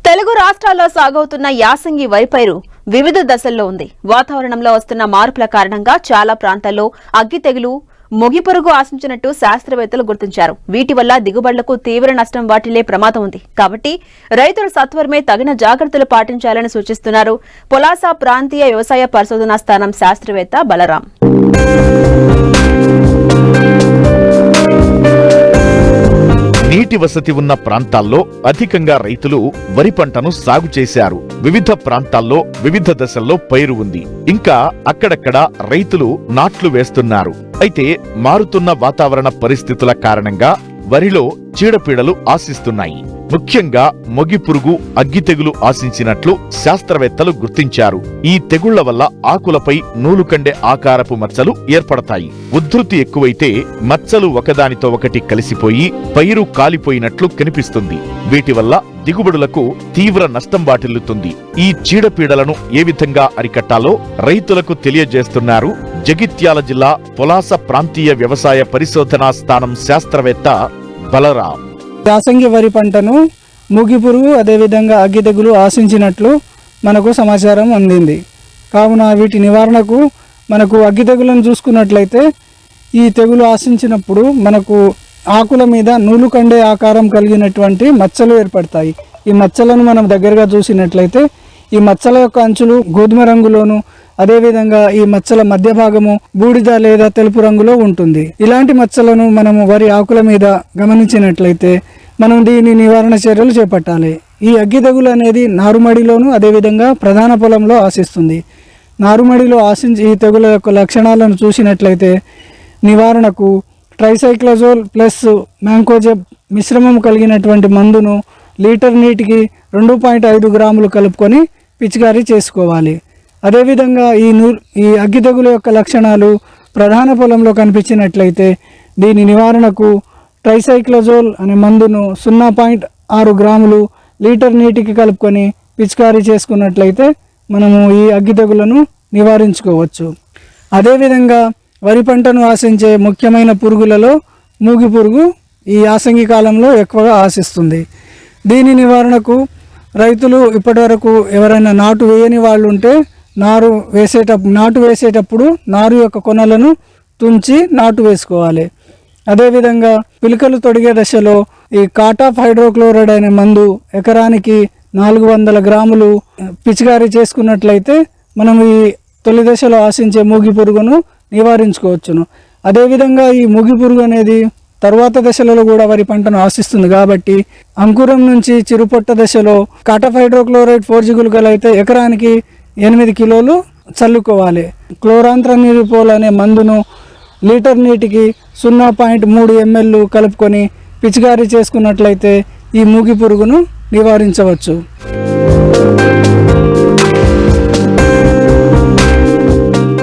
తెలుగు రాష్ట్రాల్లో సాగవుతున్న యాసంగి వరి పైరు వివిధ దశల్లో ఉంది. వాతావరణంలో వస్తున్న మార్పుల కారణంగా చాలా ప్రాంతాల్లో అగ్గి తెగులు, మొగిపురుగు ఆశించినట్టు శాస్త్రవేత్తలు గుర్తించారు. వీటి వల్ల దిగుబడులకు తీవ్ర నష్టం వాటిల్లే ప్రమాదం ఉంది. కాబట్టి రైతులు సత్వరమే తగిన జాగ్రత్తలు పాటించాలని సూచిస్తున్నారు పొలాస ప్రాంతీయ వ్యవసాయ పరిశోధనా స్థానం శాస్త్రవేత్త బలరాం. నీటి వసతి ఉన్న ప్రాంతాల్లో అధికంగా రైతులు వరి పంటను సాగు చేశారు. వివిధ ప్రాంతాల్లో వివిధ దశల్లో పైరు ఉంది. ఇంకా అక్కడక్కడ రైతులు నాట్లు వేస్తున్నారు. అయితే మారుతున్న వాతావరణ పరిస్థితుల కారణంగా వరిలో చీడపీడలు ఆశిస్తున్నాయి. ముఖ్యంగా మొగిపురుగు, అగ్గి తెగులు ఆశించినట్లు శాస్త్రవేత్తలు గుర్తించారు. ఈ తెగుళ్ల వల్ల ఆకులపై నూలుకండే ఆకారపు మచ్చలు ఏర్పడతాయి. ఉధృతి ఎక్కువైతే మచ్చలు ఒకదానితో ఒకటి కలిసిపోయి పైరు కాలిపోయినట్లు కనిపిస్తుంది. వీటి వల్ల దిగుబడులకు తీవ్ర నష్టం వాటిల్లుతుంది. ఈ చీడపీడలను ఏ విధంగా అరికట్టాలో రైతులకు తెలియజేస్తున్నారు జగిత్యాల జిల్లా పొలాస ప్రాంతీయ వ్యవసాయ పరిశోధనా స్థానం శాస్త్రవేత్త బలరాం. యాసంగి వరి పంటను మొగిపురుగు అదేవిధంగా అగ్గి తెగులు ఆశించినట్లు మనకు సమాచారం అందింది. కావున వీటి నివారణకు మనకు అగ్గి తెగులను చూసుకున్నట్లయితే ఈ తెగులు ఆశించినప్పుడు మనకు ఆకుల మీద నూలుకండే ఆకారం కలిగినటువంటి మచ్చలు ఏర్పడతాయి. ఈ మచ్చలను మనం దగ్గరగా చూసినట్లయితే ఈ మచ్చల యొక్క అంచులు గోధుమ రంగులోను, అదేవిధంగా ఈ మచ్చల మధ్య భాగము బూడిద లేదా తెలుపు రంగులో ఉంటుంది. ఇలాంటి మచ్చలను మనము వరి ఆకుల మీద గమనించినట్లయితే మనం దీని నివారణ చర్యలు చేపట్టాలి. ఈ అగ్గి తెగులు అనేది నారుమడిలోను అదేవిధంగా ప్రధాన పొలంలో ఆశిస్తుంది. నారుమడిలో ఆశించి ఈ తెగుల యొక్క లక్షణాలను చూసినట్లయితే నివారణకు ట్రైసైక్లోజోల్ ప్లస్ మ్యాంకోజెబ్ మిశ్రమం కలిగినటువంటి మందును లీటర్ నీటికి 2.5 గ్రాములు కలుపుకొని పిచికారీ చేసుకోవాలి. అదేవిధంగా ఈ అగ్గి తెగుల యొక్క లక్షణాలు ప్రధాన పొలంలో కనిపించినట్లయితే దీని నివారణకు ట్రైసైక్లోజోల్ అనే మందును 0.6 గ్రాములు లీటర్ నీటికి కలుపుకొని పిచికారీ చేసుకున్నట్లయితే మనము ఈ అగ్గి తెగులను నివారించుకోవచ్చు. అదేవిధంగా వరి పంటను ఆశించే ముఖ్యమైన పురుగులలో మూగి పురుగు ఈ యాసంగి కాలంలో ఎక్కువగా ఆశిస్తుంది. దీని నివారణకు రైతులు ఇప్పటివరకు ఎవరైనా నాటు వేయని వాళ్ళు ఉంటే నాటు వేసేటప్పుడు నారు యొక్క కొనలను తుంచి నాటు వేసుకోవాలి. అదేవిధంగా పిలకలు తొడిగే దశలో ఈ కాటాఫ్ హైడ్రోక్లోరైడ్ అనే మందు ఎకరానికి 400 గ్రాములు పిచికారీ చేసుకున్నట్లయితే మనం ఈ తొలి దశలో ఆశించే మూగి పురుగును నివారించుకోవచ్చును. అదేవిధంగా ఈ మూగి పురుగు అనేది తర్వాత దశలలో కూడా వరి పంటను ఆశిస్తుంది. కాబట్టి అంకురం నుంచి చిరుపొట్ట దశలో కాటాఫ్ హైడ్రోక్లోరైడ్ 4 జిగులుకలు అయితే ఎకరానికి 8 కిలోలు చల్లుకోవాలి. క్లోరాంత్రనిరిపోల్ అనే మందును లీటర్ నీటికి 0.3 ml కలుపుకొని పిచికారీ చేసుకున్నట్లయితే ఈ మూగి పురుగును నివారించవచ్చు.